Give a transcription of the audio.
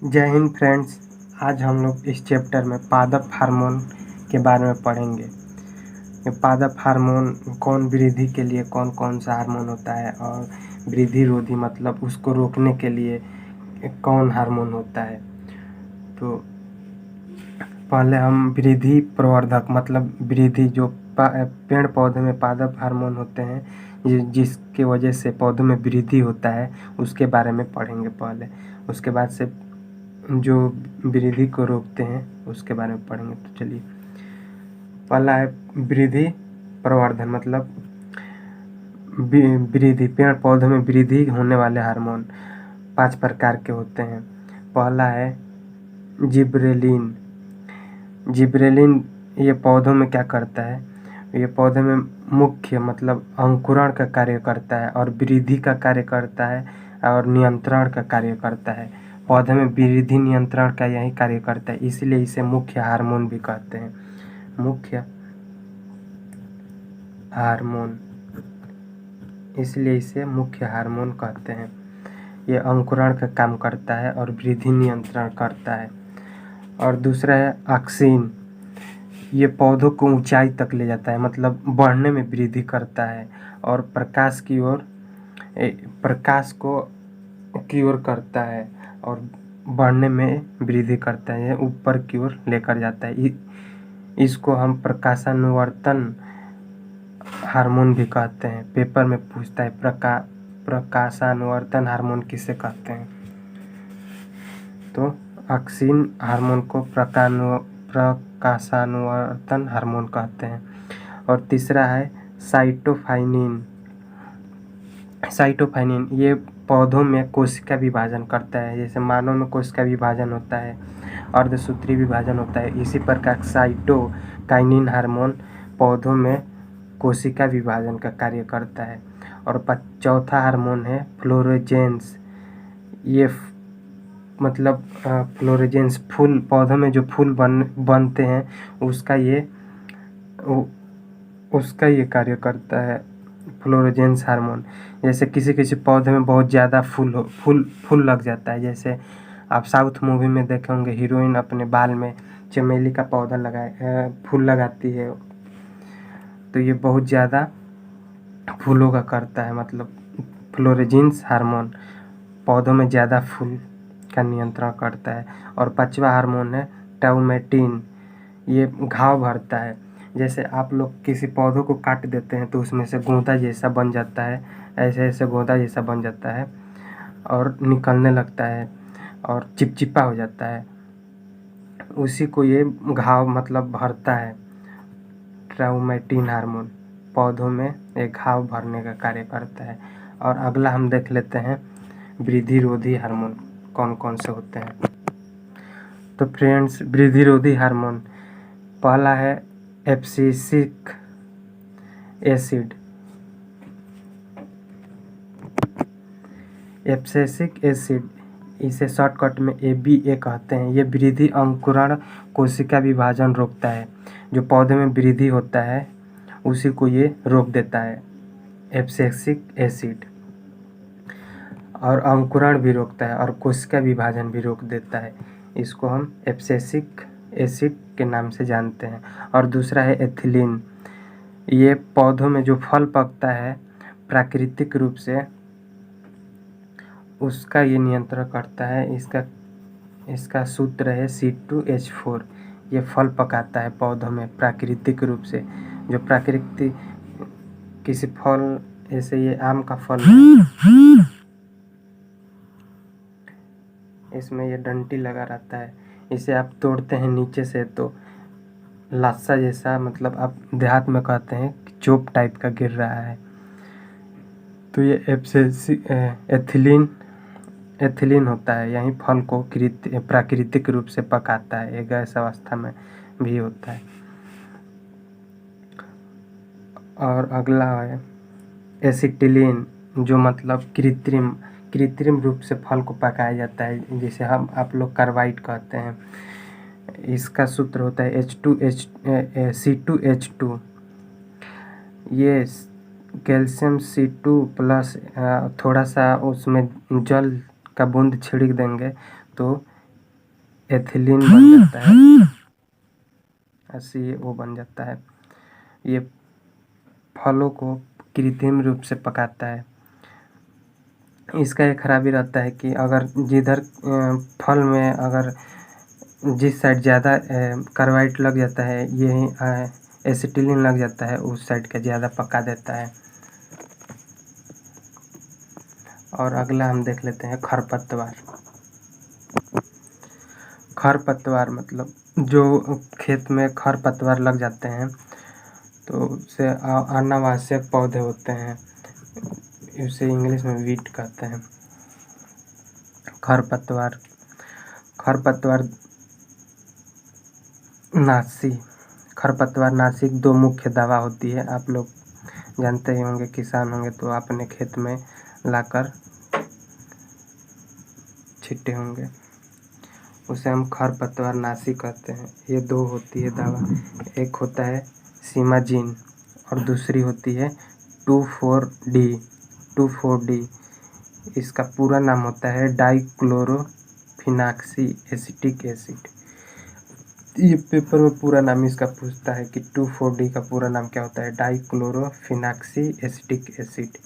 जय हिंद फ्रेंड्स। आज हम लोग इस चैप्टर में पादप हार्मोन के बारे में पढ़ेंगे। ये पादप हार्मोन कौन वृद्धि के लिए कौन कौन सा हार्मोन होता है और वृद्धि रोधी मतलब उसको रोकने के लिए कौन हार्मोन होता है। तो पहले हम वृद्धि प्रवर्धक मतलब वृद्धि जो पेड़ पौधे में पादप हार्मोन होते हैं जिसके वजह से पौधों में वृद्धि होता है उसके बारे में पढ़ेंगे पहले। उसके बाद से जो वृद्धि को रोकते हैं उसके बारे में पढ़ेंगे। तो चलिए, पहला है वृद्धि प्रवर्धन मतलब वृद्धि पेड़ पौधों में वृद्धि होने वाले हार्मोन 5 प्रकार के होते हैं। पहला है जिब्रेलिन। जिब्रेलिन ये पौधों में क्या करता है, ये पौधे में मुख्य मतलब अंकुरण का कार्य करता है और वृद्धि का कार्य करता है और नियंत्रण का कार्य करता है। पौधे में वृद्धि नियंत्रण का यही कार्य करता है, इसलिए इसे मुख्य हार्मोन भी कहते हैं। मुख्य हार्मोन, इसलिए इसे मुख्य हार्मोन कहते हैं। ये अंकुरण का काम करता है और वृद्धि नियंत्रण करता है। और दूसरा है ऑक्सिन। ये पौधों को ऊंचाई तक ले जाता है मतलब बढ़ने में वृद्धि करता है और प्रकाश को की ओर करता है और बढ़ने में वृद्धि करता है, ये ऊपर की ओर लेकर जाता है। इसको हम प्रकाशानुवर्तन हार्मोन भी कहते हैं। पेपर में पूछता है प्रकाशानुवर्तन हार्मोन किसे कहते हैं, तो ऑक्सिन हार्मोन को प्रकाशानुवर्तन हार्मोन कहते हैं। और तीसरा है साइटोकाइनिन। साइटोकाइनिन ये पौधों में कोशिका विभाजन करता है, जैसे मानव में कोशिका विभाजन होता है, अर्धसूत्री विभाजन होता है, इसी प्रकार साइटोकाइनिन हार्मोन पौधों में कोशिका विभाजन का कार्य करता है। और चौथा हार्मोन है फ्लोरोजेंस। ये मतलब फ्लोरोजेंस फूल, पौधों में जो फूल बनते हैं उसका ये कार्य करता है फ्लोरोजेंस हार्मोन। जैसे किसी किसी पौधे में बहुत ज़्यादा फूल लग जाता है, जैसे आप साउथ मूवी में देखे होंगे हीरोइन अपने बाल में चमेली का पौधा फूल लगाती है, तो ये बहुत ज़्यादा फूलों का करता है मतलब फ्लोरोजेंस हार्मोन पौधों में ज़्यादा फूल का नियंत्रण करता है। और पांचवा हार्मोन है टाउमेटिन। ये घाव भरता है, जैसे आप लोग किसी पौधों को काट देते हैं तो उसमें से गोंदा जैसा बन जाता है, ऐसे ऐसे गोंदा जैसा बन जाता है और निकलने लगता है और चिपचिपा हो जाता है, उसी को ये घाव मतलब भरता है। टाउमेटिन हार्मोन पौधों में एक घाव भरने का कार्य करता है। और अगला हम देख लेते हैं वृद्धि रोधी हार्मोन कौन कौन से होते हैं। तो फ्रेंड्स, वृद्धि रोधी हार्मोन पहला है एब्सिसिक एसिड। एब्सिसिक एसिड इसे शॉर्टकट में ABA कहते हैं। ये वृद्धि अंकुरण कोशिका विभाजन रोकता है, जो पौधे में वृद्धि होता है उसी को ये रोक देता है, एब्सिसिक एसिड। और अंकुरण भी रोकता है और कोशिका विभाजन भी रोक देता है, इसको हम एब्सिसिक एसिड के नाम से जानते हैं। और दूसरा है एथिलीन। ये पौधों में जो फल पकता है प्राकृतिक रूप से उसका ये नियंत्रण करता है। इसका सूत्र है C2H4। ये फल पकाता है पौधों में प्राकृतिक रूप से, जो प्राकृतिक किसी फल, जैसे ये आम का फल है, इसमें ये डंटी लगा रहता है, इसे आप तोड़ते हैं नीचे से तो लाशा जैसा मतलब आप देहात में कहते हैं चोप टाइप का गिर रहा है, तो ये एथिलीन होता है। यही फल को प्राकृतिक रूप से पकाता है, ये गैस अवस्था में भी होता है। और अगला है एसिटिलीन, जो मतलब कृत्रिम रूप से फल को पकाया जाता है, जिसे आप लोग कार्बाइड कहते हैं। इसका सूत्र होता है C2H2। ये कैल्शियम C2 प्लस थोड़ा सा उसमें जल का बूंद छिड़क देंगे तो एथिलीन बन जाता है, ऐसे वो बन जाता है। ये फलों को कृत्रिम रूप से पकाता है। इसका एक खराबी रहता है कि अगर जिधर फल में अगर जिस साइड ज़्यादा कार्बाइड लग जाता है, यही एसिटिलीन लग जाता है, उस साइड का ज़्यादा पका देता है। और अगला हम देख लेते हैं खरपतवार। खरपतवार मतलब जो खेत में खरपतवार लग जाते हैं तो उससे अनावश्यक पौधे होते हैं, इसे इंग्लिश में वीट कहते हैं। खरपतवार नाशी खरपतवारनाशी 2 मुख्य दवा होती है। आप लोग जानते ही होंगे, किसान होंगे तो अपने खेत में लाकर छिट्टे होंगे, उसे हम खरपतवारनाशी कहते हैं। ये 2 होती है दवा, एक होता है सिमाजिन और दूसरी होती है 2,4-D। इसका पूरा नाम होता है डाइक्लोरोफिनाक्सी एसिटिक एसिड। ये पेपर में पूरा नाम इसका पूछता है कि 2,4-D का पूरा नाम क्या होता है, डाइक्लोरोफिनाक्सी एसिटिक एसिड।